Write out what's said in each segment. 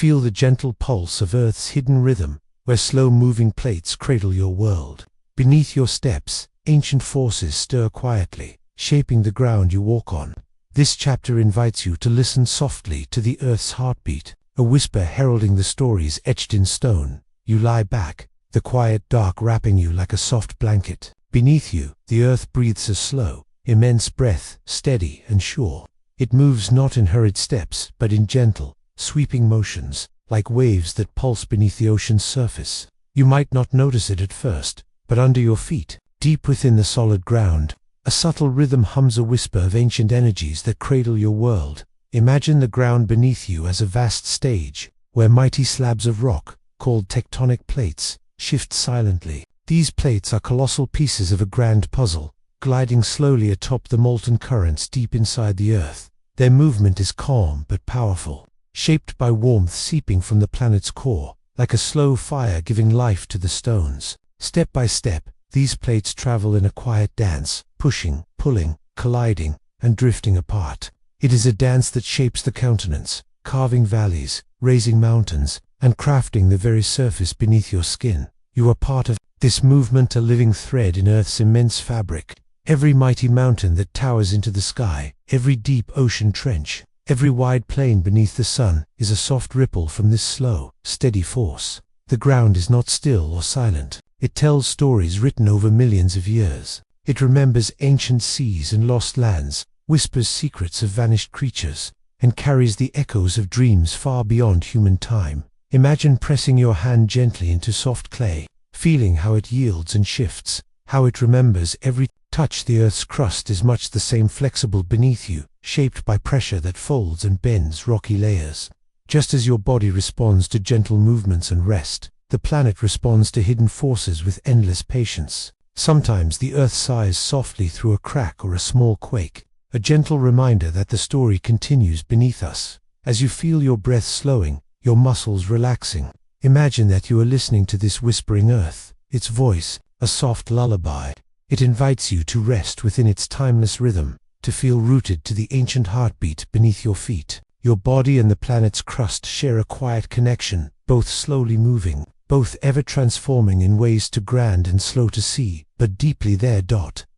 Feel the gentle pulse of Earth's hidden rhythm, where slow-moving plates cradle your world. Beneath your steps, ancient forces stir quietly, shaping the ground you walk on. This chapter invites you to listen softly to the Earth's heartbeat, a whisper heralding the stories etched in stone. You lie back, the quiet dark wrapping you like a soft blanket. Beneath you, the Earth breathes a slow, immense breath, steady and sure. It moves not in hurried steps, but in gentle, sweeping motions, like waves that pulse beneath the ocean's surface. You might not notice it at first, but under your feet, deep within the solid ground, a subtle rhythm hums, a whisper of ancient energies that cradle your world. Imagine the ground beneath you as a vast stage, where mighty slabs of rock, called tectonic plates, shift silently. These plates are colossal pieces of a grand puzzle, gliding slowly atop the molten currents deep inside the Earth. Their movement is calm but powerful, shaped by warmth seeping from the planet's core, like a slow fire giving life to the stones. Step by step, these plates travel in a quiet dance, pushing, pulling, colliding, and drifting apart. It is a dance that shapes the countenance, carving valleys, raising mountains, and crafting the very surface beneath your skin. You are part of this movement, a living thread in Earth's immense fabric. Every mighty mountain that towers into the sky, every deep ocean trench, every wide plain beneath the sun is a soft ripple from this slow, steady force. The ground is not still or silent. It tells stories written over millions of years. It remembers ancient seas and lost lands, whispers secrets of vanished creatures, and carries the echoes of dreams far beyond human time. Imagine pressing your hand gently into soft clay, feeling how it yields and shifts, how it remembers every touch. The Earth's crust is much the same, flexible beneath you, shaped by pressure that folds and bends rocky layers. Just as your body responds to gentle movements and rest, the planet responds to hidden forces with endless patience. Sometimes the Earth sighs softly through a crack or a small quake, a gentle reminder that the story continues beneath us. As you feel your breath slowing, your muscles relaxing, imagine that you are listening to this whispering Earth, its voice, a soft lullaby. It invites you to rest within its timeless rhythm, to feel rooted to the ancient heartbeat beneath your feet. Your body and the planet's crust share a quiet connection, both slowly moving, both ever transforming in ways too grand and slow to see, but deeply there.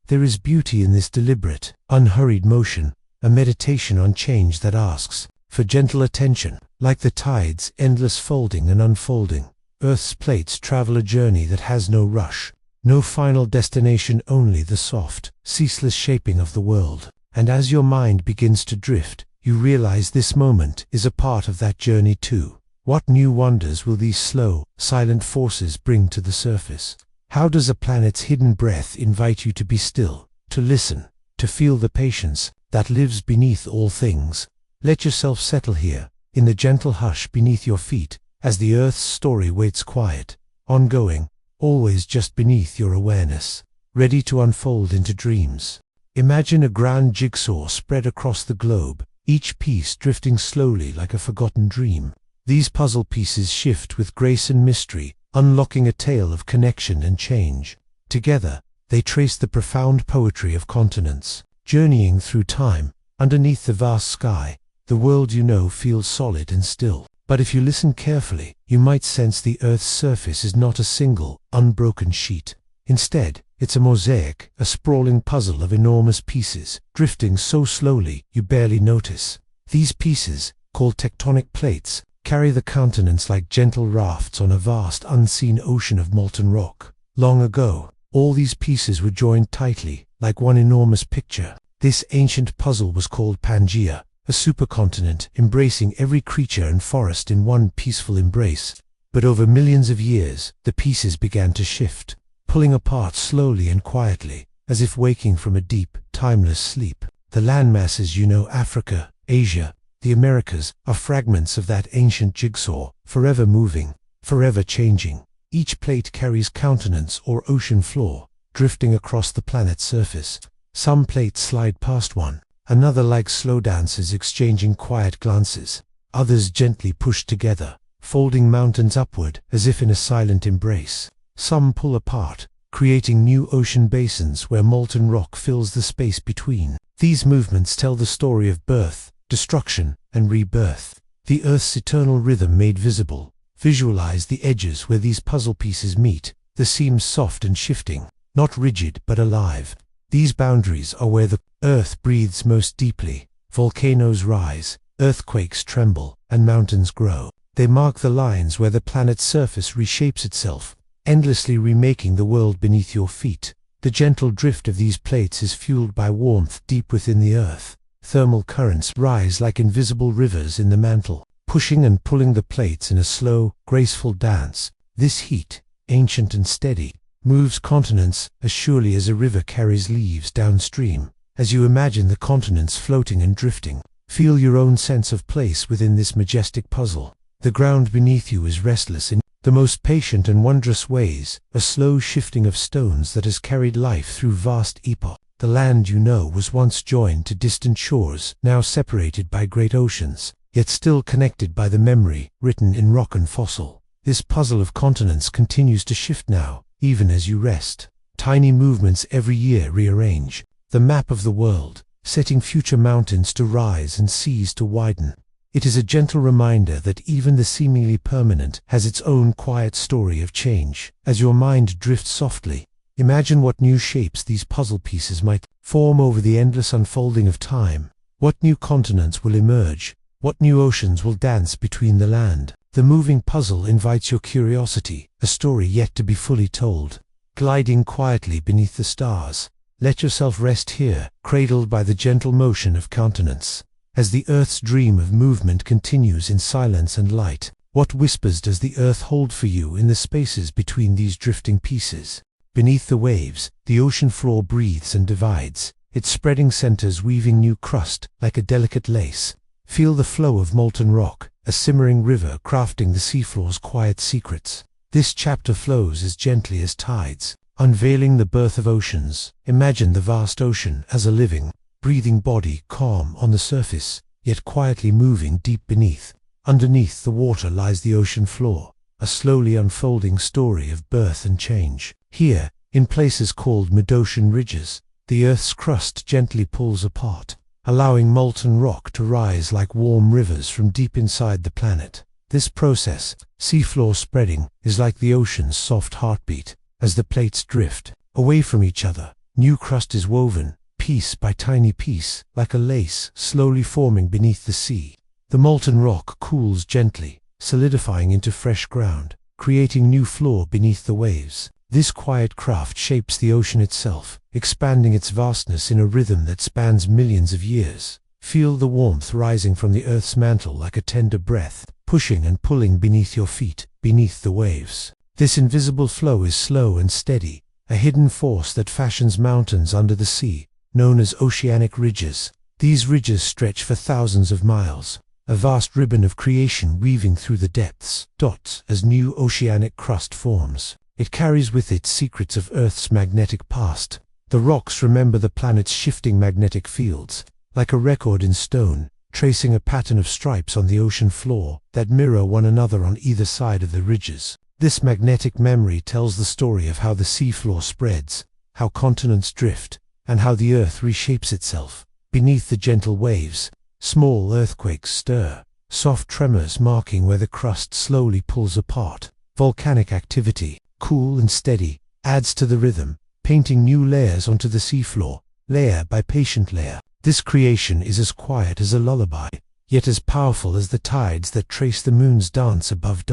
There is beauty in this deliberate, unhurried motion, a meditation on change that asks for gentle attention. Like the tides, endless folding and unfolding, Earth's plates travel a journey that has no rush, no final destination, only the soft, ceaseless shaping of the world. And as your mind begins to drift, you realize this moment is a part of that journey too. What new wonders will these slow, silent forces bring to the surface? How does a planet's hidden breath invite you to be still, to listen, to feel the patience that lives beneath all things? Let yourself settle here, in the gentle hush beneath your feet, as the Earth's story waits quiet, ongoing, always just beneath your awareness, ready to unfold into dreams. Imagine a grand jigsaw spread across the globe, each piece drifting slowly like a forgotten dream. These puzzle pieces shift with grace and mystery, unlocking a tale of connection and change. Together, they trace the profound poetry of continents. Journeying through time, underneath the vast sky, the world you know feels solid and still. But if you listen carefully, you might sense the Earth's surface is not a single, unbroken sheet. Instead, it's a mosaic, a sprawling puzzle of enormous pieces, drifting so slowly you barely notice. These pieces, called tectonic plates, carry the continents like gentle rafts on a vast unseen ocean of molten rock. Long ago, all these pieces were joined tightly, like one enormous picture. This ancient puzzle was called Pangaea, a supercontinent embracing every creature and forest in one peaceful embrace. But over millions of years, the pieces began to shift, pulling apart slowly and quietly, as if waking from a deep, timeless sleep. The landmasses you know, Africa, Asia, the Americas, are fragments of that ancient jigsaw, forever moving, forever changing. Each plate carries continents or ocean floor, drifting across the planet's surface. Some plates slide past one, another like slow dances exchanging quiet glances, others gently pushed together, folding mountains upward as if in a silent embrace. Some pull apart, creating new ocean basins where molten rock fills the space between. These movements tell the story of birth, destruction, and rebirth. the Earth's eternal rhythm made visible. Visualize the edges where these puzzle pieces meet, the seams soft and shifting, not rigid but alive. These boundaries are where the Earth breathes most deeply. Volcanoes rise, earthquakes tremble, and mountains grow. They mark the lines where the planet's surface reshapes itself, endlessly remaking the world beneath your feet. The gentle drift of these plates is fueled by warmth deep within the Earth. Thermal currents rise like invisible rivers in the mantle, pushing and pulling the plates in a slow, graceful dance. This heat, ancient and steady, moves continents as surely as a river carries leaves downstream. As you imagine the continents floating and drifting, feel your own sense of place within this majestic puzzle. The ground beneath you is restless in the most patient and wondrous ways, a slow shifting of stones that has carried life through vast epochs. The land you know was once joined to distant shores, now separated by great oceans, yet still connected by the memory written in rock and fossil. This puzzle of continents continues to shift now, even as you rest. Tiny movements every year rearrange the map of the world, setting future mountains to rise and seas to widen. It is a gentle reminder that even the seemingly permanent has its own quiet story of change. As your mind drifts softly, imagine what new shapes these puzzle pieces might form over the endless unfolding of time. What new continents will emerge? What new oceans will dance between the land? The moving puzzle invites your curiosity, a story yet to be fully told. Gliding quietly beneath the stars, let yourself rest here, cradled by the gentle motion of continents. As the Earth's dream of movement continues in silence and light, what whispers does the Earth hold for you in the spaces between these drifting pieces? Beneath the waves, the ocean floor breathes and divides, its spreading centers weaving new crust like a delicate lace. Feel the flow of molten rock, a simmering river crafting the seafloor's quiet secrets. This chapter flows as gently as tides, unveiling the birth of oceans. Imagine the vast ocean as a living, breathing body, calm on the surface, yet quietly moving deep beneath. Underneath the water lies the ocean floor, a slowly unfolding story of birth and change. Here, in places called mid-ocean ridges, the Earth's crust gently pulls apart, allowing molten rock to rise like warm rivers from deep inside the planet. This process, seafloor spreading, is like the ocean's soft heartbeat. As the plates drift away from each other, new crust is woven, piece by tiny piece, like a lace slowly forming beneath the sea. The molten rock cools gently, solidifying into fresh ground, creating new floor beneath the waves. This quiet craft shapes the ocean itself, expanding its vastness in a rhythm that spans millions of years. Feel the warmth rising from the Earth's mantle like a tender breath, pushing and pulling beneath your feet, beneath the waves. This invisible flow is slow and steady, a hidden force that fashions mountains under the sea, known as oceanic ridges. These ridges stretch for thousands of miles, a vast ribbon of creation weaving through the depths. Dots as new oceanic crust forms. It carries with it secrets of Earth's magnetic past. The rocks remember the planet's shifting magnetic fields, like a record in stone, tracing a pattern of stripes on the ocean floor that mirror one another on either side of the ridges. This magnetic memory tells the story of how the seafloor spreads, how continents drift, and how the Earth reshapes itself. Beneath the gentle waves, small earthquakes stir, soft tremors marking where the crust slowly pulls apart. Volcanic activity, cool and steady, adds to the rhythm, painting new layers onto the seafloor, layer by patient layer. This creation is as quiet as a lullaby, yet as powerful as the tides that trace the moon's dance above.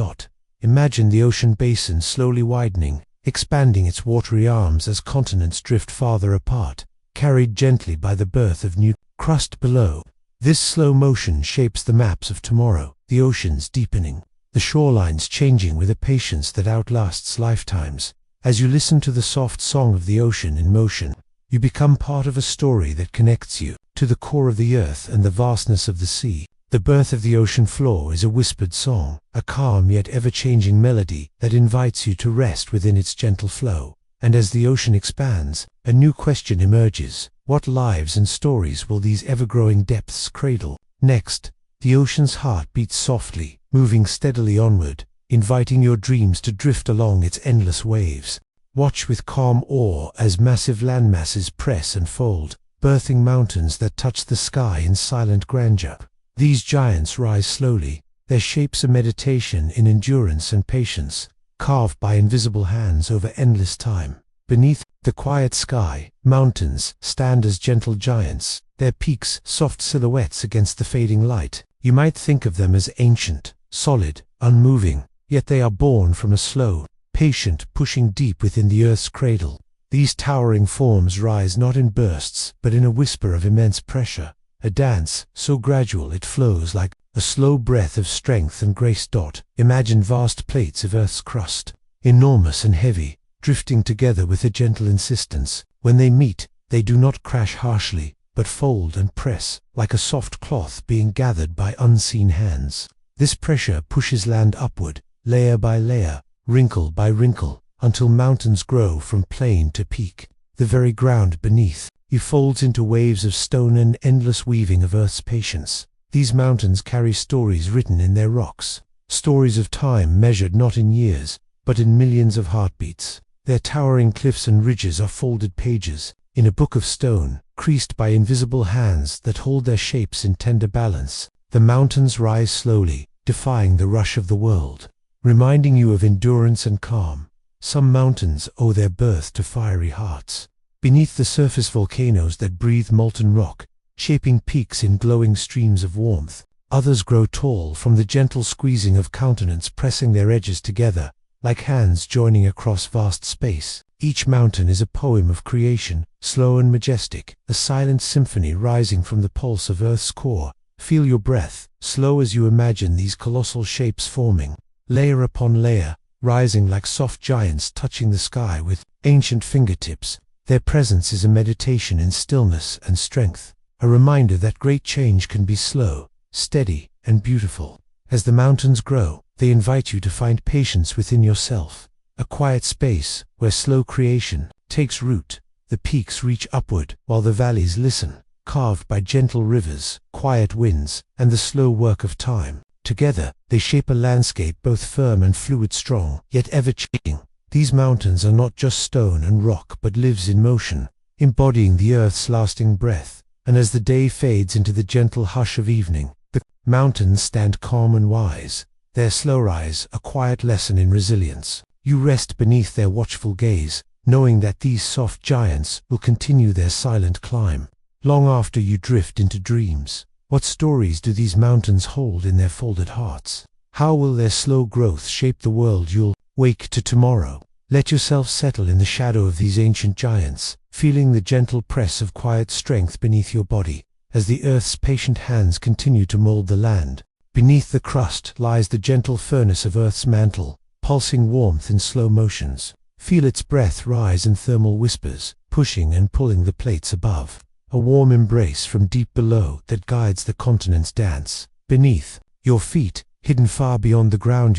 Imagine the ocean basin slowly widening, expanding its watery arms as continents drift farther apart, carried gently by the birth of new crust below. This slow motion shapes the maps of tomorrow, the oceans deepening, the shorelines changing with a patience that outlasts lifetimes. As you listen to the soft song of the ocean in motion, you become part of a story that connects you to the core of the Earth and the vastness of the sea. The birth of the ocean floor is a whispered song, a calm yet ever-changing melody that invites you to rest within its gentle flow. And as the ocean expands, a new question emerges. What lives and stories will these ever-growing depths cradle? Next, the ocean's heart beats softly, moving steadily onward, inviting your dreams to drift along its endless waves. Watch with calm awe as massive landmasses press and fold, birthing mountains that touch the sky in silent grandeur. These giants rise slowly, their shapes a meditation in endurance and patience, carved by invisible hands over endless time. Beneath the quiet sky, mountains stand as gentle giants, their peaks soft silhouettes against the fading light. You might think of them as ancient, solid, unmoving, yet they are born from a slow, patient pushing deep within the earth's cradle. These towering forms rise not in bursts, but in a whisper of immense pressure, a dance so gradual it flows like a slow breath of strength and grace. Imagine vast plates of Earth's crust, enormous and heavy, drifting together with a gentle insistence. When they meet, they do not crash harshly, but fold and press, like a soft cloth being gathered by unseen hands. This pressure pushes land upward, layer by layer, wrinkle by wrinkle, until mountains grow from plain to peak. The very ground beneath you folds into waves of stone, an endless weaving of Earth's patience. These mountains carry stories written in their rocks, stories of time measured not in years, but in millions of heartbeats. Their towering cliffs and ridges are folded pages in a book of stone, creased by invisible hands that hold their shapes in tender balance. The mountains rise slowly, defying the rush of the world, reminding you of endurance and calm. Some mountains owe their birth to fiery hearts. Beneath the surface, volcanoes that breathe molten rock, shaping peaks in glowing streams of warmth. Others grow tall from the gentle squeezing of countenance, pressing their edges together, like hands joining across vast space. Each mountain is a poem of creation, slow and majestic, a silent symphony rising from the pulse of Earth's core. Feel your breath, slow as you imagine these colossal shapes forming, layer upon layer, rising like soft giants touching the sky with ancient fingertips. Their presence is a meditation in stillness and strength, a reminder that great change can be slow, steady, and beautiful. As the mountains grow, they invite you to find patience within yourself, a quiet space where slow creation takes root. The peaks reach upward, while the valleys listen, carved by gentle rivers, quiet winds, and the slow work of time. Together, they shape a landscape both firm and fluid, strong, yet ever-changing. These mountains are not just stone and rock, but lives in motion, embodying the Earth's lasting breath. And as the day fades into the gentle hush of evening, the mountains stand calm and wise, their slow rise a quiet lesson in resilience. You rest beneath their watchful gaze, knowing that these soft giants will continue their silent climb, long after you drift into dreams. What stories do these mountains hold in their folded hearts? How will their slow growth shape the world you'll wake to tomorrow? Let yourself settle in the shadow of these ancient giants, feeling the gentle press of quiet strength beneath your body, as the Earth's patient hands continue to mold the land. Beneath the crust lies the gentle furnace of Earth's mantle, pulsing warmth in slow motions. Feel its breath rise in thermal whispers, pushing and pulling the plates above. A warm embrace from deep below that guides the continent's dance. Beneath your feet, hidden far beyond the ground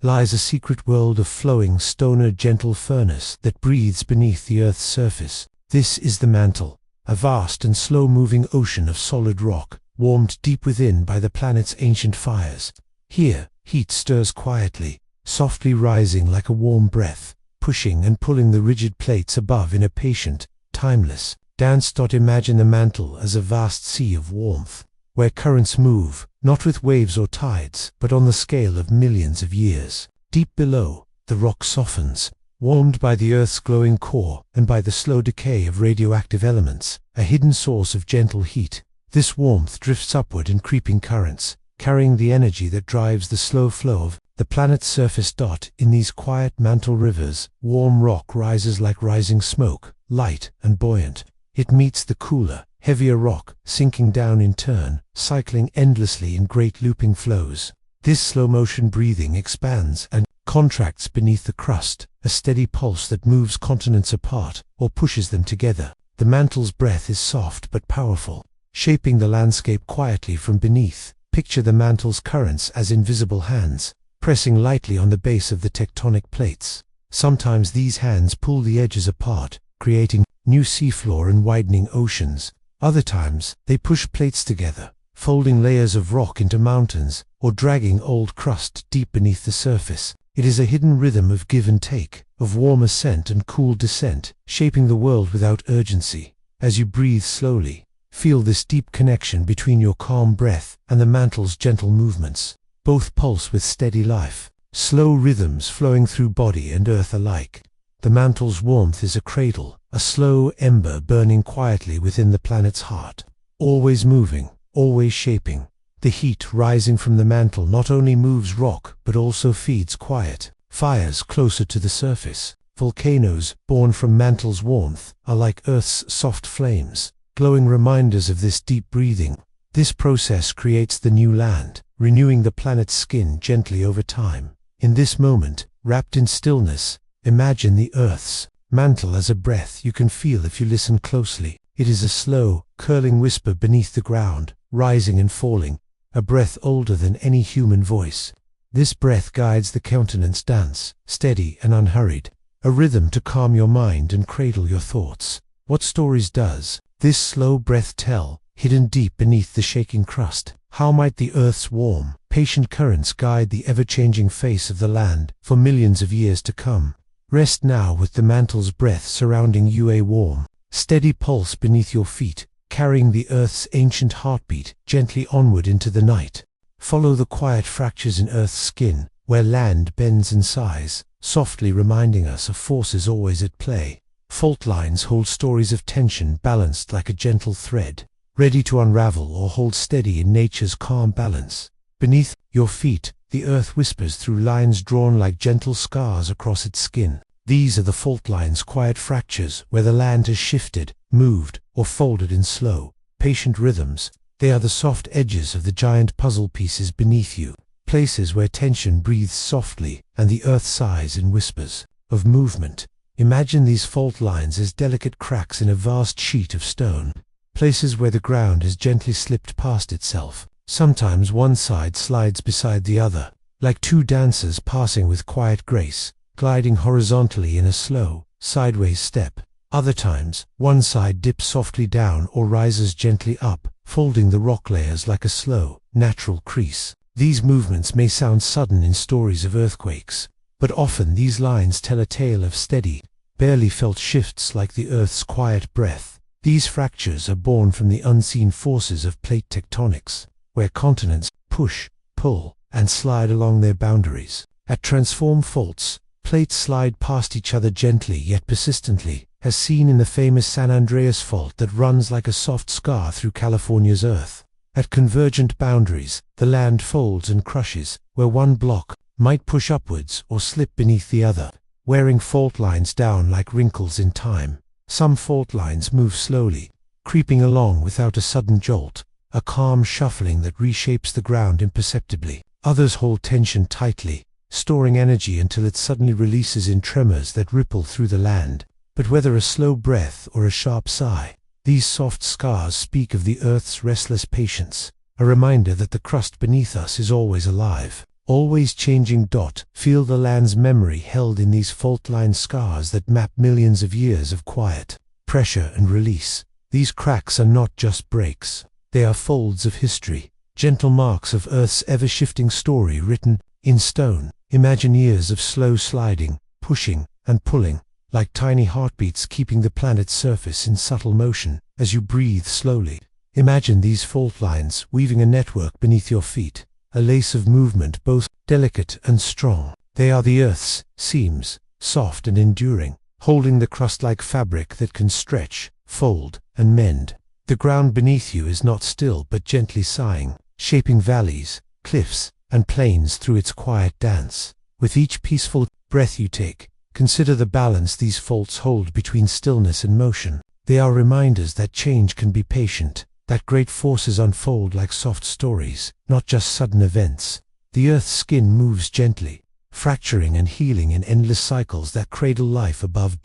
lies a secret world of flowing stone, a gentle furnace that breathes beneath the Earth's surface. This is the Mantle, a vast and slow-moving ocean of solid rock, warmed deep within by the planet's ancient fires. Here, heat stirs quietly, softly rising like a warm breath, pushing and pulling the rigid plates above in a patient, timeless dance. Imagine the Mantle as a vast sea of warmth, where currents move, not with waves or tides, but on the scale of millions of years. Deep below, the rock softens, warmed by the Earth's glowing core and by the slow decay of radioactive elements, a hidden source of gentle heat. This warmth drifts upward in creeping currents, carrying the energy that drives the slow flow of the planet's surface. In these quiet mantle rivers, warm rock rises like rising smoke, light and buoyant. It meets the cooler, heavier rock, sinking down in turn, cycling endlessly in great looping flows. This slow-motion breathing expands and contracts beneath the crust, a steady pulse that moves continents apart or pushes them together. The Mantle's breath is soft but powerful, shaping the landscape quietly from beneath. Picture the Mantle's currents as invisible hands, pressing lightly on the base of the tectonic plates. Sometimes these hands pull the edges apart, creating new seafloor and widening oceans. Other times, they push plates together, folding layers of rock into mountains, or dragging old crust deep beneath the surface. It is a hidden rhythm of give and take, of warm ascent and cool descent, shaping the world without urgency. As you breathe slowly, Feel this deep connection between your calm breath and the mantle's gentle movements. Both pulse with steady life, slow rhythms flowing through body and earth alike. The mantle's warmth is a cradle, a slow ember burning quietly within the planet's heart. Always moving, always shaping. The heat rising from the mantle not only moves rock but also feeds quiet fires closer to the surface. Volcanoes, born from mantle's warmth, are like Earth's soft flames, glowing reminders of this deep breathing. This process creates the new land, renewing the planet's skin gently over time. In this moment, wrapped in stillness, imagine the Earth's mantle as a breath you can feel if you listen closely. It is a slow, curling whisper beneath the ground, rising and falling, a breath older than any human voice. This breath guides the countenance dance, steady and unhurried, a rhythm to calm your mind and cradle your thoughts. What stories does this slow breath tell, hidden deep beneath the shaking crust? How might the Earth's warm, patient currents guide the ever-changing face of the land for millions of years to come? Rest now with the mantle's breath surrounding you, a warm, steady pulse beneath your feet, carrying the Earth's ancient heartbeat gently onward into the night. Follow the quiet fractures in Earth's skin, where land bends and sighs, softly reminding us of forces always at play. Fault lines hold stories of tension balanced like a gentle thread, ready to unravel or hold steady in nature's calm balance. Beneath your feet, the Earth whispers through lines drawn like gentle scars across its skin. These are the fault lines, quiet fractures where the land has shifted, moved, or folded in slow, patient rhythms. They are the soft edges of the giant puzzle pieces beneath you, places where tension breathes softly and the Earth sighs in whispers of movement. Imagine these fault lines as delicate cracks in a vast sheet of stone, places where the ground has gently slipped past itself. Sometimes one side slides beside the other, like two dancers passing with quiet grace, gliding horizontally in a slow, sideways step. Other times, one side dips softly down or rises gently up, folding the rock layers like a slow, natural crease. These movements may sound sudden in stories of earthquakes, but often these lines tell a tale of steady, barely felt shifts like the Earth's quiet breath. These fractures are born from the unseen forces of plate tectonics, where continents push, pull, and slide along their boundaries. At transform faults, plates slide past each other gently yet persistently, as seen in the famous San Andreas Fault that runs like a soft scar through California's earth. At convergent boundaries, the land folds and crushes, where one block might push upwards or slip beneath the other, wearing fault lines down like wrinkles in time. Some fault lines move slowly, creeping along without a sudden jolt, a calm shuffling that reshapes the ground imperceptibly. Others hold tension tightly, storing energy until it suddenly releases in tremors that ripple through the land. But whether a slow breath or a sharp sigh, these soft scars speak of the Earth's restless patience, a reminder that the crust beneath us is always alive, always changing. Feel the land's memory held in these fault-line scars that map millions of years of quiet, pressure and release. These cracks are not just breaks, they are folds of history, gentle marks of Earth's ever-shifting story written in stone. Imagine years of slow sliding, pushing, and pulling, like tiny heartbeats keeping the planet's surface in subtle motion as you breathe slowly. Imagine these fault lines weaving a network beneath your feet, a lace of movement both delicate and strong. They are the Earth's seams, soft and enduring, holding the crust like fabric that can stretch, fold, and mend. The ground beneath you is not still but gently sighing, shaping valleys, cliffs, and plains through its quiet dance. With each peaceful breath you take, consider the balance these faults hold between stillness and motion. They are reminders that change can be patient, that great forces unfold like soft stories, not just sudden events. The Earth's skin moves gently, fracturing and healing in endless cycles that cradle life above.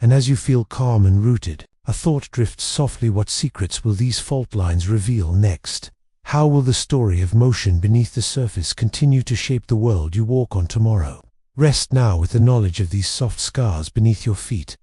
And as you feel calm and rooted, a thought drifts softly. What secrets will these fault lines reveal next? How will the story of motion beneath the surface continue to shape the world you walk on tomorrow? Rest now with the knowledge of these soft scars beneath your feet,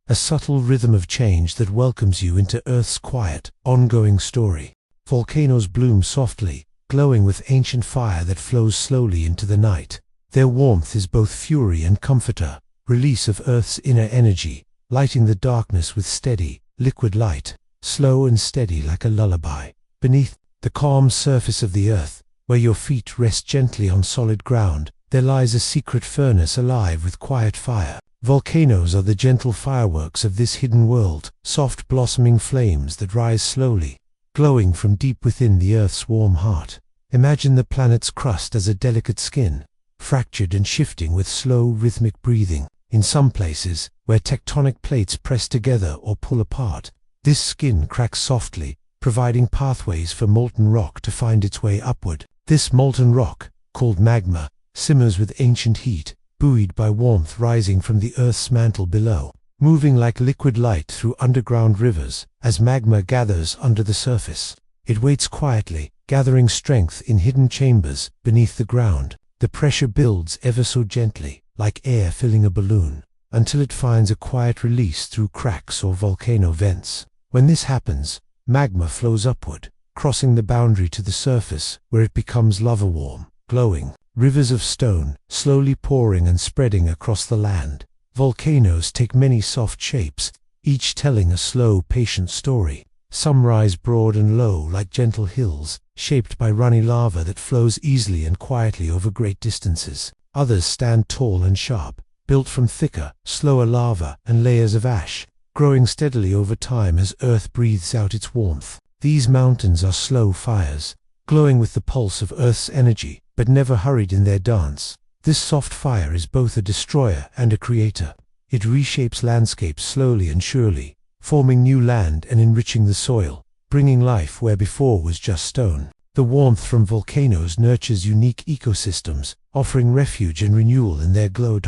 a subtle rhythm of change that welcomes you into Earth's quiet, ongoing story. Volcanoes bloom softly, glowing with ancient fire that flows slowly into the night. Their warmth is both fury and comforter, release of Earth's inner energy, lighting the darkness with steady, liquid light. slow and steady like a lullaby. Beneath the calm surface of the earth, where your feet rest gently on solid ground, there lies a secret furnace alive with quiet fire. Volcanoes are the gentle fireworks of this hidden world, soft blossoming flames that rise slowly, glowing from deep within the Earth's warm heart. Imagine the planet's crust as a delicate skin, fractured and shifting with slow, rhythmic breathing. In some places, where tectonic plates press together or pull apart, this skin cracks softly, providing pathways for molten rock to find its way upward. This molten rock, called magma, simmers with ancient heat, buoyed by warmth rising from the Earth's mantle below, moving like liquid light through underground rivers. As magma gathers under the surface, it waits quietly, gathering strength in hidden chambers beneath the ground. The pressure builds ever so gently, like air filling a balloon, until it finds a quiet release through cracks or volcano vents. When this happens, magma flows upward, crossing the boundary to the surface, where it becomes lava-warm, glowing. Rivers of stone, slowly pouring and spreading across the land. Volcanoes take many soft shapes, each telling a slow, patient story. Some rise broad and low like gentle hills, shaped by runny lava that flows easily and quietly over great distances. Others stand tall and sharp, built from thicker, slower lava and layers of ash, growing steadily over time as Earth breathes out its warmth. These mountains are slow fires, glowing with the pulse of Earth's energy, but never hurried in their dance. This soft fire is both a destroyer and a creator. It reshapes landscapes slowly and surely, forming new land and enriching the soil, bringing life where before was just stone. The warmth from volcanoes nurtures unique ecosystems, offering refuge and renewal in their glow.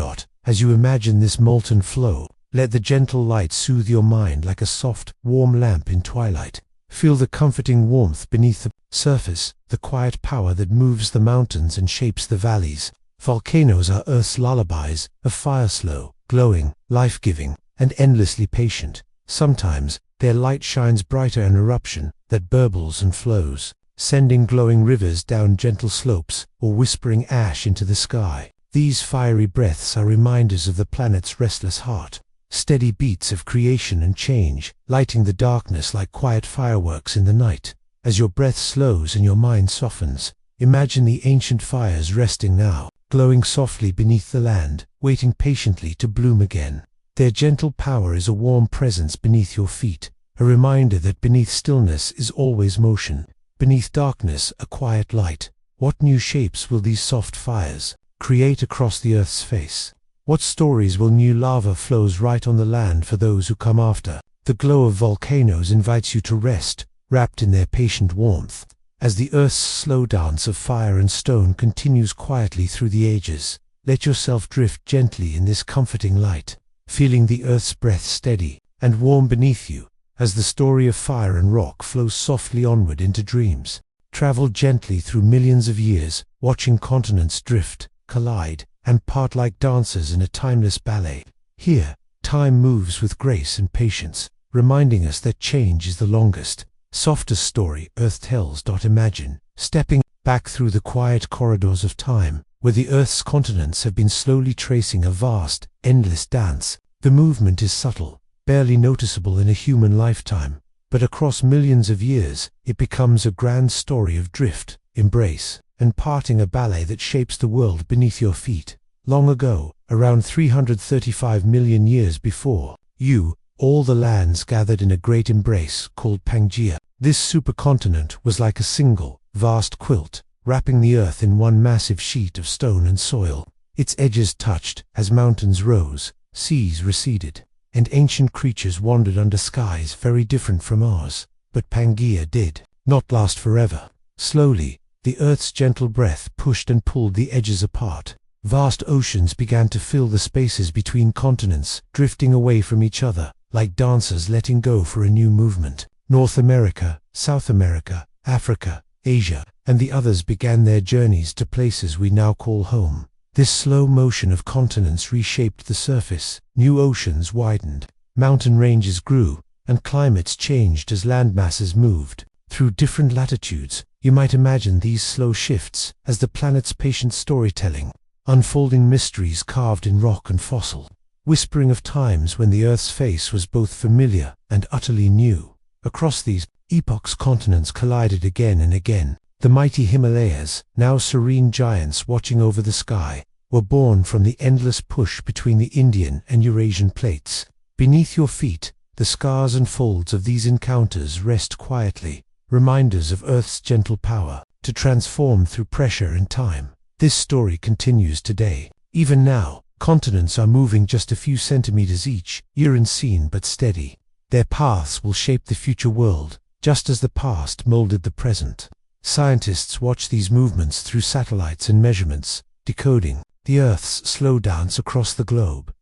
As you imagine this molten flow, let the gentle light soothe your mind like a soft, warm lamp in twilight. Feel the comforting warmth beneath the surface, the quiet power that moves the mountains and shapes the valleys. Volcanoes are Earth's lullabies, a fire slow, glowing, life-giving, and endlessly patient. Sometimes, their light shines brighter in eruption that burbles and flows, sending glowing rivers down gentle slopes or whispering ash into the sky. These fiery breaths are reminders of the planet's restless heart, steady beats of creation and change, lighting the darkness like quiet fireworks in the night. As your breath slows and your mind softens, imagine the ancient fires resting now, glowing softly beneath the land, waiting patiently to bloom again. Their gentle power is a warm presence beneath your feet, a reminder that beneath stillness is always motion, beneath darkness a quiet light. What new shapes will these soft fires create across the Earth's face? What stories will new lava flows write on the land for those who come after? The glow of volcanoes invites you to rest, wrapped in their patient warmth, as the Earth's slow dance of fire and stone continues quietly through the ages. Let yourself drift gently in this comforting light, feeling the Earth's breath steady and warm beneath you, as the story of fire and rock flows softly onward into dreams. Travel gently through millions of years, watching continents drift, collide, and part like dancers in a timeless ballet. Here, time moves with grace and patience, reminding us that change is the longest, softest story Earth tells. Imagine stepping back through the quiet corridors of time, where the Earth's continents have been slowly tracing a vast, endless dance. The movement is subtle, barely noticeable in a human lifetime, but across millions of years, it becomes a grand story of drift, embrace, and parting, a ballet that shapes the world beneath your feet. Long ago, around 335 million years before you, all the lands gathered in a great embrace called Pangaea. This supercontinent was like a single, vast quilt, wrapping the Earth in one massive sheet of stone and soil. Its edges touched as mountains rose, seas receded, and ancient creatures wandered under skies very different from ours. But Pangaea did not last forever. Slowly, the Earth's gentle breath pushed and pulled the edges apart. Vast oceans began to fill the spaces between continents, drifting away from each other, like dancers letting go for a new movement. North America, South America, Africa, Asia, and the others began their journeys to places we now call home. This slow motion of continents reshaped the surface. New oceans widened, mountain ranges grew, and climates changed as landmasses moved through different latitudes. You might imagine these slow shifts as the planet's patient storytelling, unfolding mysteries carved in rock and fossil, whispering of times when the Earth's face was both familiar and utterly new. Across these epochs continents collided again and again. The mighty Himalayas, now serene giants watching over the sky, were born from the endless push between the Indian and Eurasian plates. Beneath your feet, the scars and folds of these encounters rest quietly, reminders of Earth's gentle power to transform through pressure and time. This story continues today. Even now, continents are moving just a few centimeters each, unseen but steady. Their paths will shape the future world, just as the past molded the present. Scientists watch these movements through satellites and measurements, decoding the Earth's slow dance across the globe.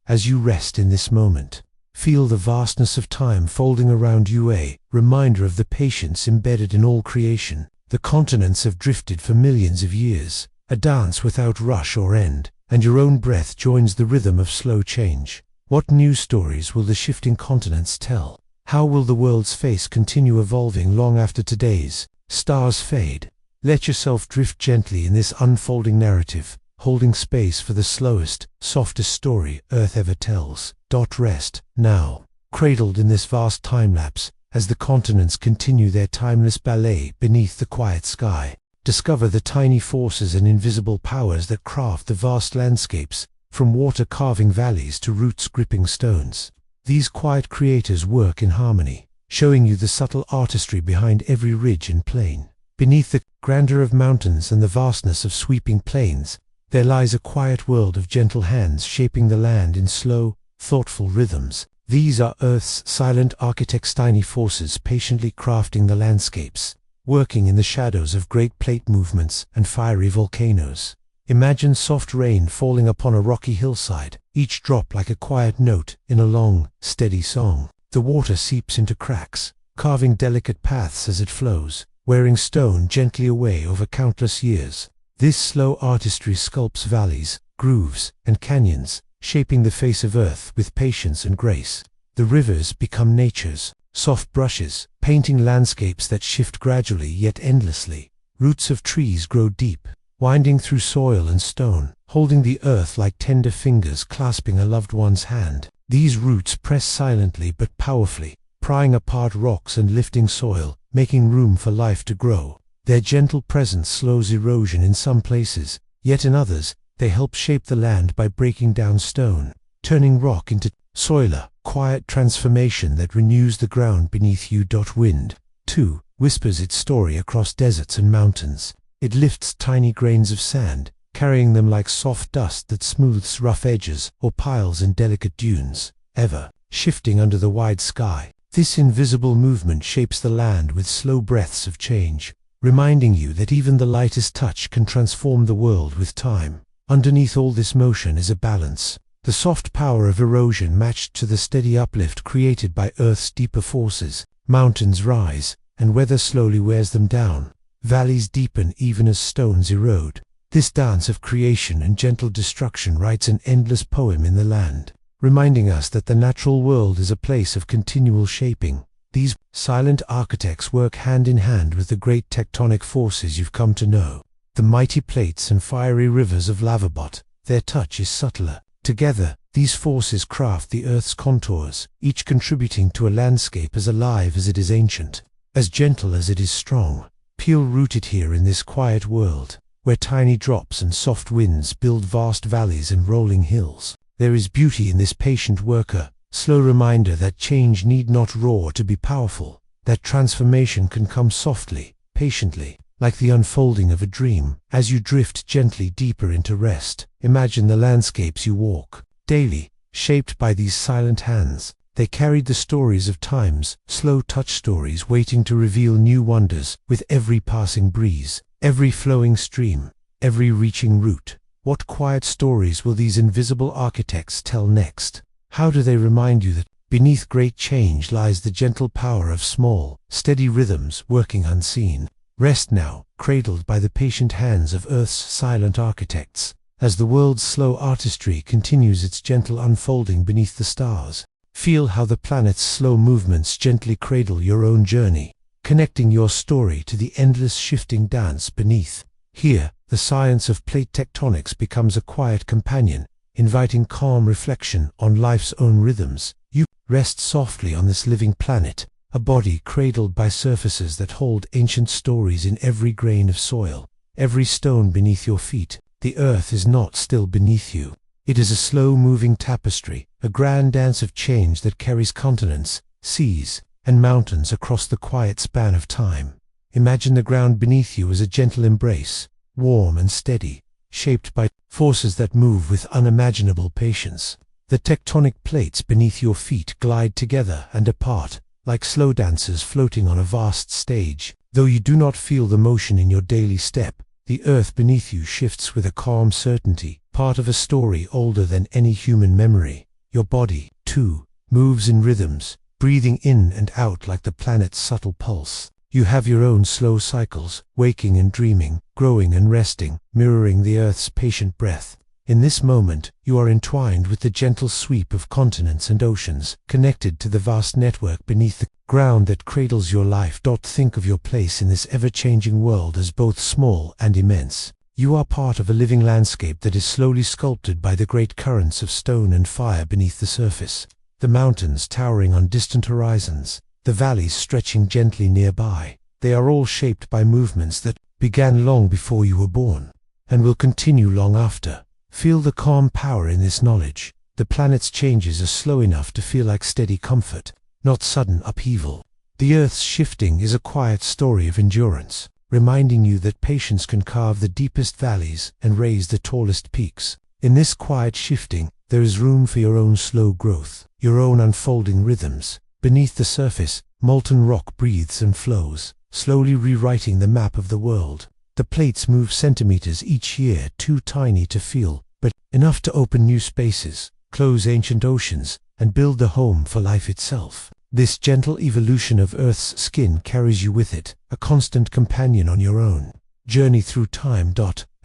As you rest in this moment, feel the vastness of time folding around you, a reminder of the patience embedded in all creation. The continents have drifted for millions of years, a dance without rush or end, and your own breath joins the rhythm of slow change. What new stories will the shifting continents tell? How will the world's face continue evolving long after today's stars fade? Let yourself drift gently in this unfolding narrative, holding space for the slowest, softest story Earth ever tells. Rest now, cradled in this vast time-lapse, as the continents continue their timeless ballet beneath the quiet sky. Discover the tiny forces and invisible powers that craft the vast landscapes, from water carving valleys to roots gripping stones. These quiet creators work in harmony, showing you the subtle artistry behind every ridge and plain. Beneath the grandeur of mountains and the vastness of sweeping plains, there lies a quiet world of gentle hands shaping the land in slow, thoughtful rhythms. These are Earth's silent architects, tiny forces patiently crafting the landscapes, working in the shadows of great plate movements and fiery volcanoes. Imagine soft rain falling upon a rocky hillside, each drop like a quiet note in a long, steady song. The water seeps into cracks, carving delicate paths as it flows, wearing stone gently away over countless years. This slow artistry sculpts valleys, grooves, and canyons, shaping the face of Earth with patience and grace. The rivers become nature's soft brushes, painting landscapes that shift gradually yet endlessly. Roots of trees grow deep, winding through soil and stone, holding the earth like tender fingers clasping a loved one's hand. These roots press silently but powerfully, prying apart rocks and lifting soil, making room for life to grow. Their gentle presence slows erosion in some places, yet in others, they help shape the land by breaking down stone, turning rock into soil, a quiet transformation that renews the ground beneath you. Wind, too, whispers its story across deserts and mountains. It lifts tiny grains of sand, carrying them like soft dust that smooths rough edges or piles in delicate dunes, ever shifting under the wide sky. This invisible movement shapes the land with slow breaths of change, reminding you that even the lightest touch can transform the world with time. Underneath all this motion is a balance, the soft power of erosion matched to the steady uplift created by Earth's deeper forces. Mountains rise, and weather slowly wears them down. Valleys deepen even as stones erode. This dance of creation and gentle destruction writes an endless poem in the land, reminding us that the natural world is a place of continual shaping. These silent architects work hand in hand with the great tectonic forces you've come to know. The mighty plates and fiery rivers of lava, their touch is subtler. Together, these forces craft the Earth's contours, each contributing to a landscape as alive as it is ancient, as gentle as it is strong. Rooted here in this quiet world, where tiny drops and soft winds build vast valleys and rolling hills, there is beauty in this patient worker, slow reminder that change need not roar to be powerful, that transformation can come softly, patiently, like the unfolding of a dream. As you drift gently deeper into rest, imagine the landscapes you walk daily, shaped by these silent hands. They carried the stories of time's slow touch stories waiting to reveal new wonders with every passing breeze, every flowing stream, every reaching root. What quiet stories will these invisible architects tell next? How do they remind you that beneath great change lies the gentle power of small, steady rhythms working unseen? Rest now, cradled by the patient hands of Earth's silent architects, as the world's slow artistry continues its gentle unfolding beneath the stars. Feel how the planet's slow movements gently cradle your own journey, connecting your story to the endless shifting dance beneath. Here, the science of plate tectonics becomes a quiet companion, inviting calm reflection on life's own rhythms. You rest softly on this living planet, a body cradled by surfaces that hold ancient stories in every grain of soil, every stone beneath your feet. The earth is not still beneath you. It is a slow-moving tapestry, a grand dance of change that carries continents, seas, and mountains across the quiet span of time. Imagine the ground beneath you as a gentle embrace, warm and steady, shaped by forces that move with unimaginable patience. The tectonic plates beneath your feet glide together and apart, like slow dancers floating on a vast stage. Though you do not feel the motion in your daily step, the earth beneath you shifts with a calm certainty, part of a story older than any human memory. Your body, too, moves in rhythms, breathing in and out like the planet's subtle pulse. You have your own slow cycles, waking and dreaming, growing and resting, mirroring the earth's patient breath. In this moment, you are entwined with the gentle sweep of continents and oceans, connected to the vast network beneath the ground that cradles your life. Think of your place in this ever-changing world as both small and immense. You are part of a living landscape that is slowly sculpted by the great currents of stone and fire beneath the surface. The mountains towering on distant horizons, the valleys stretching gently nearby, they are all shaped by movements that began long before you were born, and will continue long after. Feel the calm power in this knowledge. The planet's changes are slow enough to feel like steady comfort, not sudden upheaval. The Earth's shifting is a quiet story of endurance, reminding you that patience can carve the deepest valleys and raise the tallest peaks. In this quiet shifting, there is room for your own slow growth, your own unfolding rhythms. Beneath the surface, molten rock breathes and flows, slowly rewriting the map of the world. The plates move centimeters each year, too tiny to feel, but enough to open new spaces, close ancient oceans, and build a home for life itself. This gentle evolution of Earth's skin carries you with it, a constant companion on your own journey through time.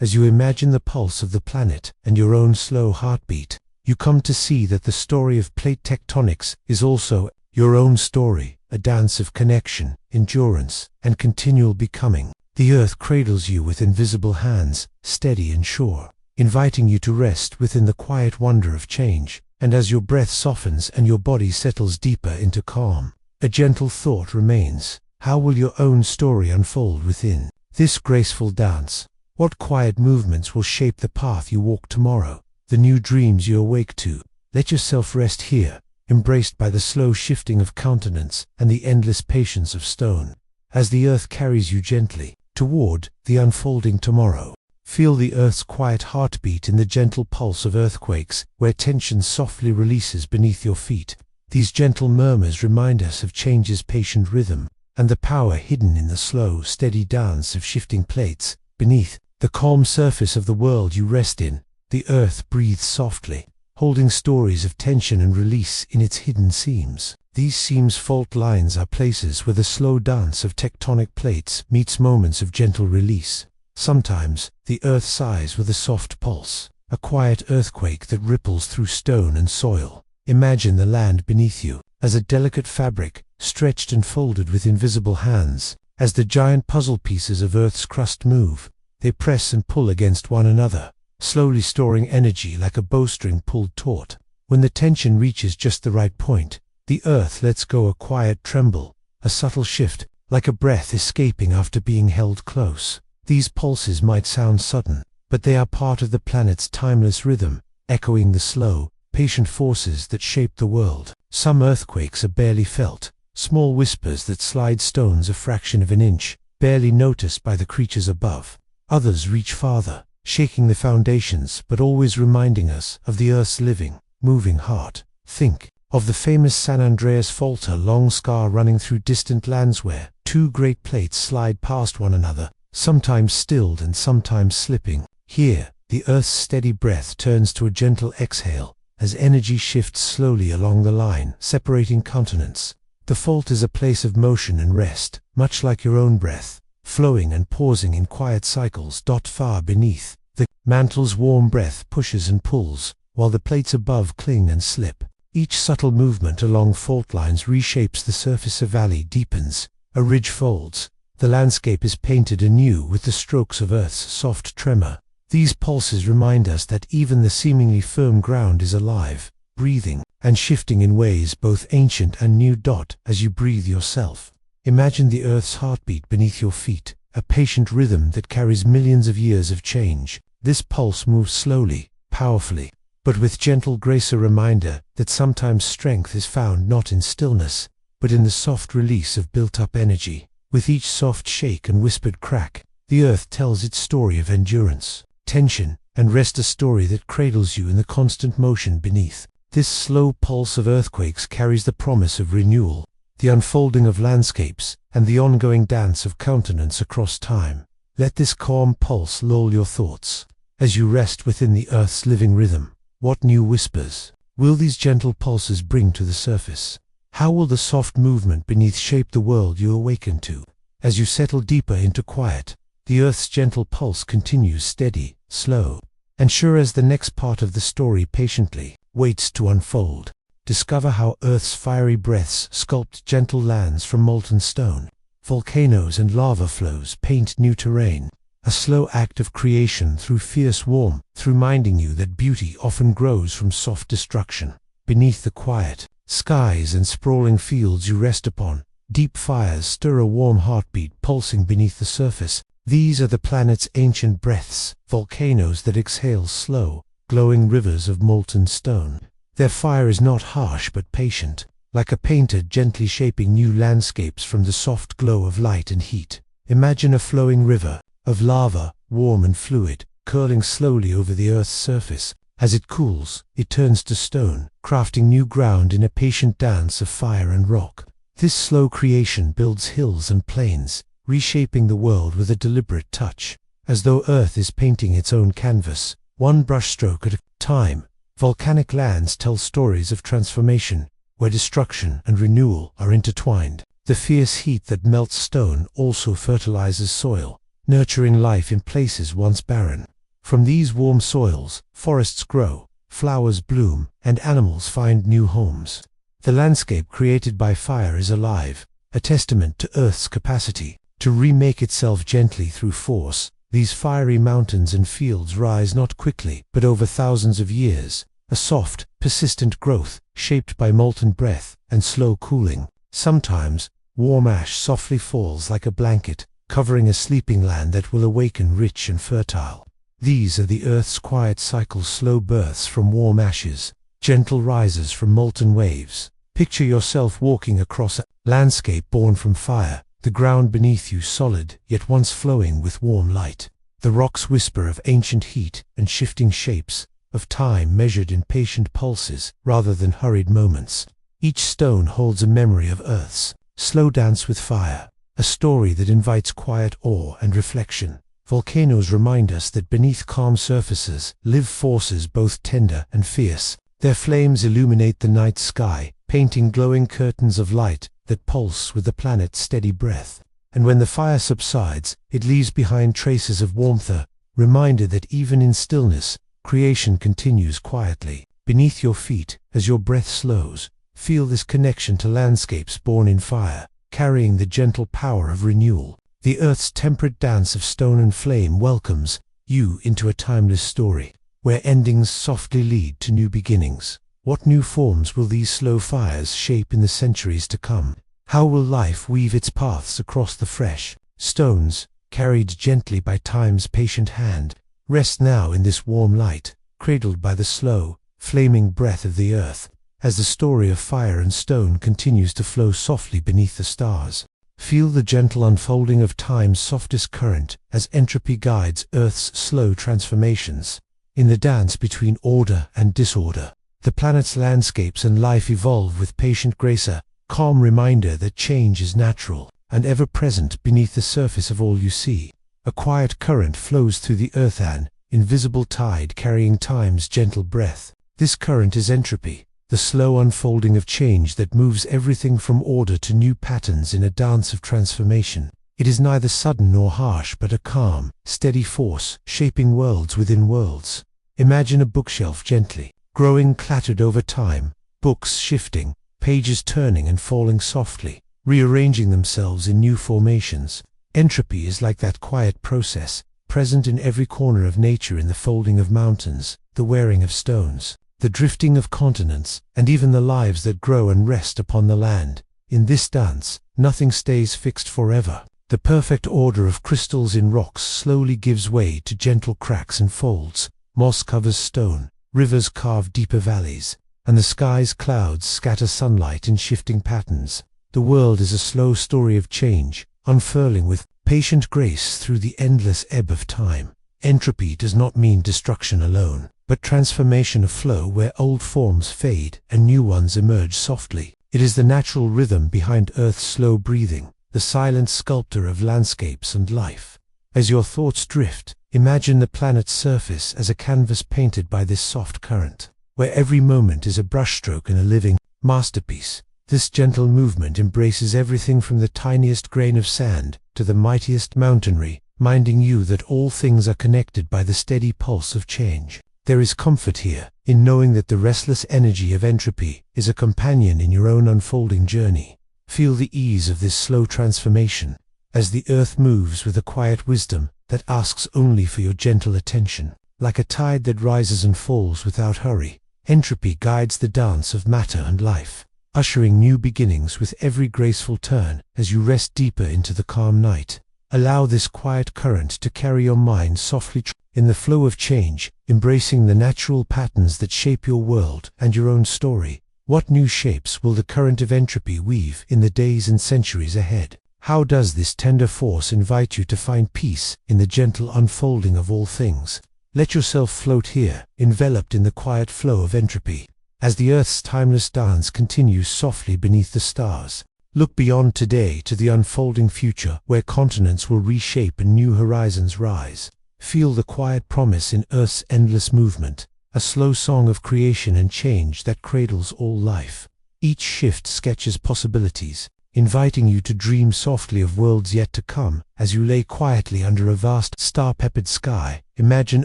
As you imagine the pulse of the planet and your own slow heartbeat, you come to see that the story of plate tectonics is also your own story, a dance of connection, endurance, and continual becoming. The earth cradles you with invisible hands, steady and sure, inviting you to rest within the quiet wonder of change. And as your breath softens and your body settles deeper into calm, a gentle thought remains. How will your own story unfold within this graceful dance? What quiet movements will shape the path you walk tomorrow, the new dreams you awake to? Let yourself rest here, embraced by the slow shifting of countenance and the endless patience of stone. As the earth carries you gently toward the unfolding tomorrow, feel the earth's quiet heartbeat in the gentle pulse of earthquakes, where tension softly releases beneath your feet. These gentle murmurs remind us of change's patient rhythm, and the power hidden in the slow, steady dance of shifting plates. Beneath the calm surface of the world you rest in, the earth breathes softly, holding stories of tension and release in its hidden seams. These seams, fault lines, are places where the slow dance of tectonic plates meets moments of gentle release. Sometimes, the earth sighs with a soft pulse, a quiet earthquake that ripples through stone and soil. Imagine the land beneath you as a delicate fabric, stretched and folded with invisible hands. As the giant puzzle pieces of Earth's crust move, they press and pull against one another, slowly storing energy like a bowstring pulled taut. When the tension reaches just the right point, the earth lets go, a quiet tremble, a subtle shift, like a breath escaping after being held close. These pulses might sound sudden, but they are part of the planet's timeless rhythm, echoing the slow, patient forces that shape the world. Some earthquakes are barely felt, small whispers that slide stones a fraction of an inch, barely noticed by the creatures above. Others reach farther, shaking the foundations but always reminding us of the Earth's living, moving heart. Think of the famous San Andreas Fault, a long scar running through distant lands where two great plates slide past one another, sometimes stilled and sometimes slipping. Here, the Earth's steady breath turns to a gentle exhale, as energy shifts slowly along the line, separating continents. The fault is a place of motion and rest, much like your own breath, flowing and pausing in quiet cycles. Far beneath, the mantle's warm breath pushes and pulls, while the plates above cling and slip. Each subtle movement along fault lines reshapes the surface. A valley deepens, a ridge folds. The landscape is painted anew with the strokes of Earth's soft tremor. These pulses remind us that even the seemingly firm ground is alive, breathing, and shifting in ways both ancient and new. As you breathe yourself, imagine the Earth's heartbeat beneath your feet, a patient rhythm that carries millions of years of change. This pulse moves slowly, powerfully, but with gentle grace, a reminder that sometimes strength is found not in stillness, but in the soft release of built-up energy. With each soft shake and whispered crack, the Earth tells its story of endurance, tension, and rest, a story that cradles you in the constant motion beneath. This slow pulse of earthquakes carries the promise of renewal, the unfolding of landscapes, and the ongoing dance of countenance across time. Let this calm pulse lull your thoughts. As you rest within the Earth's living rhythm, what new whispers will these gentle pulses bring to the surface? How will the soft movement beneath shape the world you awaken to? As you settle deeper into quiet, the Earth's gentle pulse continues steady, slow, and sure as the next part of the story patiently waits to unfold. Discover how Earth's fiery breaths sculpt gentle lands from molten stone. Volcanoes and lava flows paint new terrain, a slow act of creation through fierce warmth, reminding you that beauty often grows from soft destruction. Beneath the quiet skies and sprawling fields you rest upon, deep fires stir a warm heartbeat pulsing beneath the surface. These are the planet's ancient breaths, volcanoes that exhale slow, glowing rivers of molten stone. Their fire is not harsh but patient, like a painter gently shaping new landscapes from the soft glow of light and heat. Imagine a flowing river of lava, warm and fluid, curling slowly over the Earth's surface. As it cools, it turns to stone, crafting new ground in a patient dance of fire and rock. This slow creation builds hills and plains, reshaping the world with a deliberate touch, as though Earth is painting its own canvas, one brushstroke at a time. Volcanic lands tell stories of transformation, where destruction and renewal are intertwined. The fierce heat that melts stone also fertilizes soil, nurturing life in places once barren. From these warm soils, forests grow, flowers bloom, and animals find new homes. The landscape created by fire is alive, a testament to Earth's capacity to remake itself gently through force. These fiery mountains and fields rise not quickly, but over thousands of years, a soft, persistent growth, shaped by molten breath and slow cooling. Sometimes, warm ash softly falls like a blanket, covering a sleeping land that will awaken rich and fertile. These are the Earth's quiet cycles, slow births from warm ashes, gentle rises from molten waves. Picture yourself walking across a landscape born from fire, the ground beneath you solid, yet once flowing with warm light. The rocks whisper of ancient heat and shifting shapes, of time measured in patient pulses rather than hurried moments. Each stone holds a memory of Earth's slow dance with fire, a story that invites quiet awe and reflection. Volcanoes remind us that beneath calm surfaces live forces both tender and fierce. Their flames illuminate the night sky, painting glowing curtains of light that pulse with the planet's steady breath. And when the fire subsides, it leaves behind traces of warmth, a reminder that even in stillness, creation continues quietly. Beneath your feet, as your breath slows, feel this connection to landscapes born in fire, carrying the gentle power of renewal. The Earth's temperate dance of stone and flame welcomes you into a timeless story, where endings softly lead to new beginnings. What new forms will these slow fires shape in the centuries to come? How will life weave its paths across the fresh stones, carried gently by time's patient hand? Rest now in this warm light, cradled by the slow, flaming breath of the Earth, as the story of fire and stone continues to flow softly beneath the stars. Feel the gentle unfolding of time's softest current as entropy guides Earth's slow transformations. In the dance between order and disorder, the planet's landscapes and life evolve with patient grace, a calm reminder that change is natural and ever-present beneath the surface of all you see. A quiet current flows through the Earth, an invisible tide carrying time's gentle breath. This current is entropy, the slow unfolding of change that moves everything from order to new patterns in a dance of transformation. It is neither sudden nor harsh, but a calm, steady force, shaping worlds within worlds. Imagine a bookshelf gently growing, clattered over time, books shifting, pages turning and falling softly, rearranging themselves in new formations. Entropy is like that quiet process, present in every corner of nature, in the folding of mountains, the wearing of stones, the drifting of continents, and even the lives that grow and rest upon the land. In this dance, nothing stays fixed forever. The perfect order of crystals in rocks slowly gives way to gentle cracks and folds. Moss covers stone, rivers carve deeper valleys, and the sky's clouds scatter sunlight in shifting patterns. The world is a slow story of change, unfurling with patient grace through the endless ebb of time. Entropy does not mean destruction alone, but transformation of flow where old forms fade and new ones emerge softly. It is the natural rhythm behind Earth's slow breathing, the silent sculptor of landscapes and life. As your thoughts drift, imagine the planet's surface as a canvas painted by this soft current, where every moment is a brushstroke in a living masterpiece. This gentle movement embraces everything from the tiniest grain of sand to the mightiest mountainry, reminding you that all things are connected by the steady pulse of change. There is comfort here, in knowing that the restless energy of entropy is a companion in your own unfolding journey. Feel the ease of this slow transformation, as the earth moves with a quiet wisdom that asks only for your gentle attention. Like a tide that rises and falls without hurry, entropy guides the dance of matter and life, ushering new beginnings with every graceful turn. As you rest deeper into the calm night, allow this quiet current to carry your mind softly in the flow of change, embracing the natural patterns that shape your world and your own story. What new shapes will the current of entropy weave in the days and centuries ahead? How does this tender force invite you to find peace in the gentle unfolding of all things? Let yourself float here, enveloped in the quiet flow of entropy, as the Earth's timeless dance continues softly beneath the stars. Look beyond today to the unfolding future, where continents will reshape and new horizons rise. Feel the quiet promise in Earth's endless movement, a slow song of creation and change that cradles all life. Each shift sketches possibilities, inviting you to dream softly of worlds yet to come. As you lay quietly under a vast star-peppered sky, imagine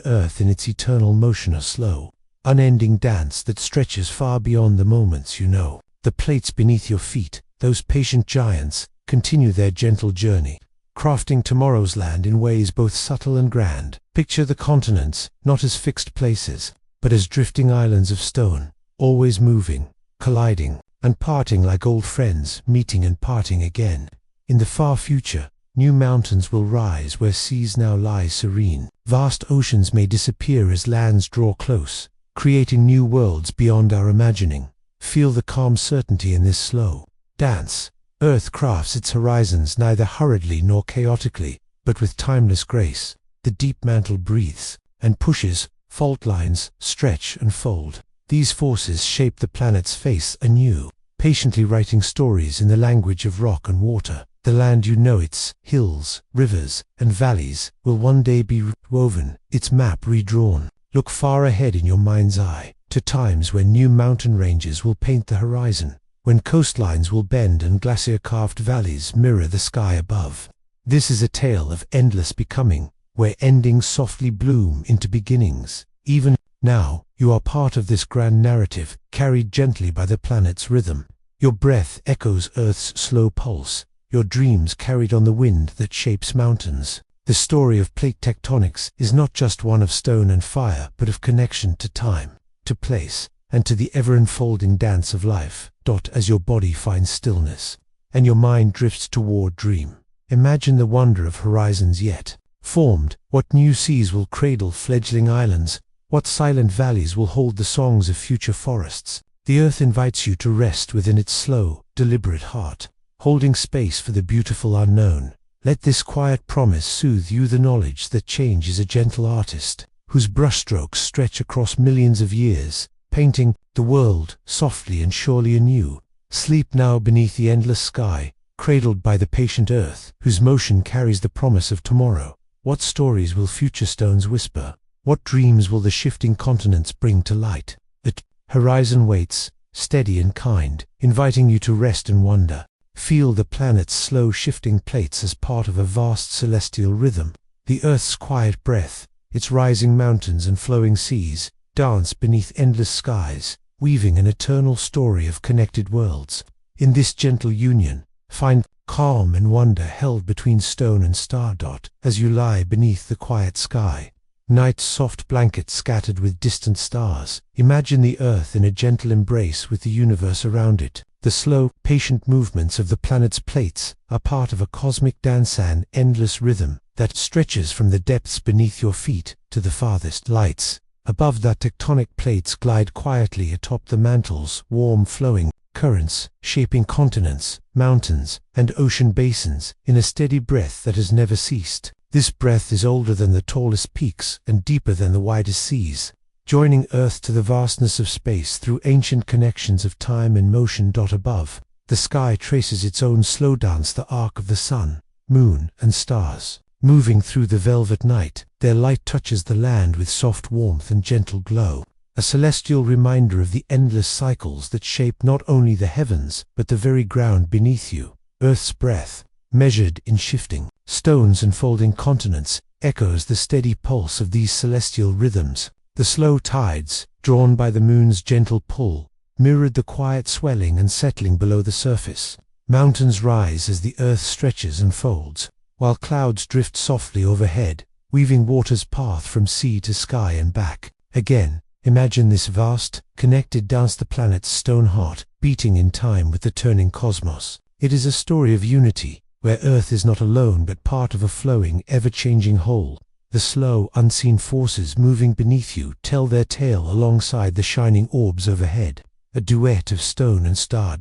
Earth in its eternal motion, a slow, unending dance that stretches far beyond the moments you know. The plates beneath your feet, those patient giants, continue their gentle journey, crafting tomorrow's land in ways both subtle and grand. Picture the continents, not as fixed places, but as drifting islands of stone, always moving, colliding, and parting like old friends, meeting and parting again. In the far future, new mountains will rise where seas now lie serene. Vast oceans may disappear as lands draw close, creating new worlds beyond our imagining. Feel the calm certainty in this slow dance. Earth crafts its horizons neither hurriedly nor chaotically, but with timeless grace. The deep mantle breathes and pushes, fault lines stretch and fold. These forces shape the planet's face anew, patiently writing stories in the language of rock and water. The land you know, its hills, rivers, and valleys, will one day be woven, its map redrawn. Look far ahead in your mind's eye, to times when new mountain ranges will paint the horizon, when coastlines will bend and glacier-carved valleys mirror the sky above. This is a tale of endless becoming, where endings softly bloom into beginnings. Even now, you are part of this grand narrative, carried gently by the planet's rhythm. Your breath echoes Earth's slow pulse, your dreams carried on the wind that shapes mountains. The story of plate tectonics is not just one of stone and fire, but of connection to time, to place, and to the ever-unfolding dance of life. As your body finds stillness, and your mind drifts toward dream, imagine the wonder of horizons yet formed. What new seas will cradle fledgling islands? What silent valleys will hold the songs of future forests? The Earth invites you to rest within its slow, deliberate heart, holding space for the beautiful unknown. Let this quiet promise soothe you, the knowledge that change is a gentle artist, whose brushstrokes stretch across millions of years, painting the world softly and surely anew. Sleep now beneath the endless sky, cradled by the patient earth, whose motion carries the promise of tomorrow. What stories will future stones whisper? What dreams will the shifting continents bring to light? The horizon waits, steady and kind, inviting you to rest and wonder. Feel the planet's slow shifting plates as part of a vast celestial rhythm. The Earth's quiet breath, its rising mountains and flowing seas, dance beneath endless skies, weaving an eternal story of connected worlds. In this gentle union, find calm and wonder held between stone and star. As you lie beneath the quiet sky, Night's soft blanket scattered with distant stars. Imagine the Earth in a gentle embrace with the universe around it. The slow, patient movements of the planet's plates are part of a cosmic dance, an endless rhythm that stretches from the depths beneath your feet to the farthest lights. Above that, tectonic plates glide quietly atop the mantles, warm flowing currents shaping continents, mountains, and ocean basins in a steady breath that has never ceased. This breath is older than the tallest peaks and deeper than the widest seas, joining Earth to the vastness of space through ancient connections of time and motion. Above, the sky traces its own slow dance, the arc of the sun, moon, and stars. Moving through the velvet night, their light touches the land with soft warmth and gentle glow, a celestial reminder of the endless cycles that shape not only the heavens but the very ground beneath you. Earth's breath, measured in shifting stones and folding continents, echoes the steady pulse of these celestial rhythms. The slow tides, drawn by the moon's gentle pull, mirrored the quiet swelling and settling below the surface. Mountains rise as the earth stretches and folds, while clouds drift softly overhead, weaving water's path from sea to sky and back. Again, imagine this vast, connected dance, the planet's stone heart, beating in time with the turning cosmos. It is a story of unity, where Earth is not alone but part of a flowing, ever-changing whole. The slow, unseen forces moving beneath you tell their tale alongside the shining orbs overhead, a duet of stone and star.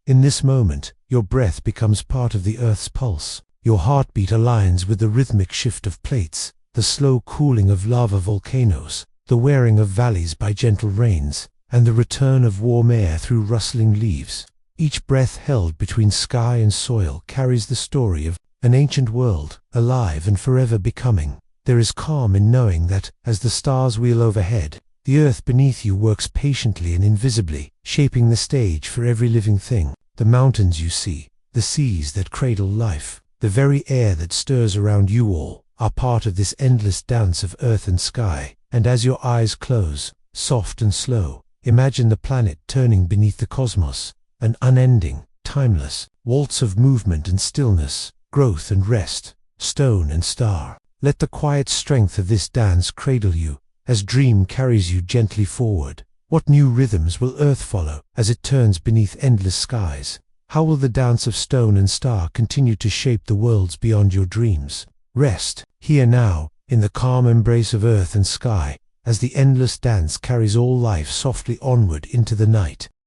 In this moment, your breath becomes part of the Earth's pulse. Your heartbeat aligns with the rhythmic shift of plates, the slow cooling of lava volcanoes, the wearing of valleys by gentle rains, and the return of warm air through rustling leaves. Each breath held between sky and soil carries the story of an ancient world, alive and forever becoming. There is calm in knowing that, as the stars wheel overhead, the earth beneath you works patiently and invisibly, shaping the stage for every living thing. The mountains you see, the seas that cradle life, the very air that stirs around you all, are part of this endless dance of earth and sky. And as your eyes close, soft and slow, imagine the planet turning beneath the cosmos, an unending, timeless waltz of movement and stillness, growth and rest, stone and star. Let the quiet strength of this dance cradle you, as dream carries you gently forward. What new rhythms will Earth follow as it turns beneath endless skies? How will the dance of stone and star continue to shape the worlds beyond your dreams? Rest, here now, in the calm embrace of earth and sky, as the endless dance carries all life softly onward into the night.